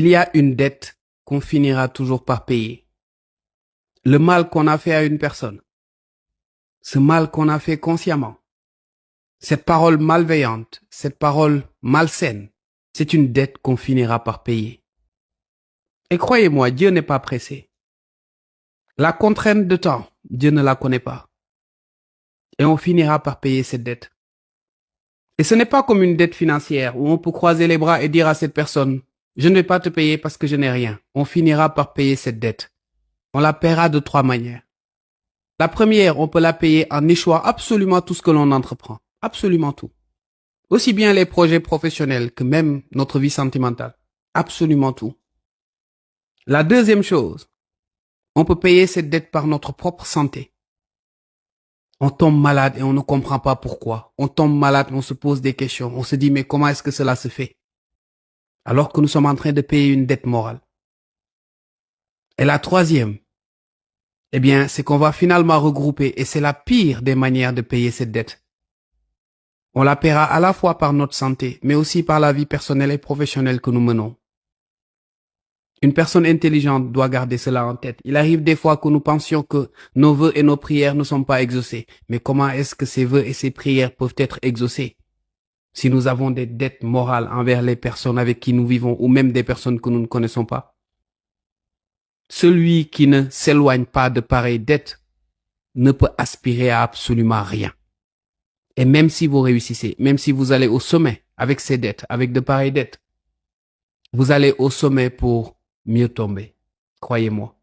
Il y a une dette qu'on finira toujours par payer. Le mal qu'on a fait à une personne, ce mal qu'on a fait consciemment, cette parole malveillante, cette parole malsaine, c'est une dette qu'on finira par payer. Et croyez-moi, Dieu n'est pas pressé. La contrainte de temps, Dieu ne la connaît pas. Et on finira par payer cette dette. Et ce n'est pas comme une dette financière où on peut croiser les bras et dire à cette personne, je ne vais pas te payer parce que je n'ai rien. On finira par payer cette dette. On la paiera de 3 manières. La première, on peut la payer en échouant absolument tout ce que l'on entreprend. Absolument tout. Aussi bien les projets professionnels que même notre vie sentimentale. Absolument tout. La deuxième chose, on peut payer cette dette par notre propre santé. On tombe malade et on ne comprend pas pourquoi. On tombe malade et on se pose des questions. On se dit mais comment est-ce que cela se fait? Alors que nous sommes en train de payer une dette morale. Et la troisième, eh bien, c'est qu'on va finalement regrouper, et c'est la pire des manières de payer cette dette. On la paiera à la fois par notre santé, mais aussi par la vie personnelle et professionnelle que nous menons. Une personne intelligente doit garder cela en tête. Il arrive des fois que nous pensions que nos vœux et nos prières ne sont pas exaucés. Mais comment est-ce que ces vœux et ces prières peuvent être exaucés si nous avons des dettes morales envers les personnes avec qui nous vivons ou même des personnes que nous ne connaissons pas? Celui qui ne s'éloigne pas de pareilles dettes ne peut aspirer à absolument rien. Et même si vous réussissez, même si vous allez au sommet avec ces dettes, avec de pareilles dettes, vous allez au sommet pour mieux tomber. Croyez-moi.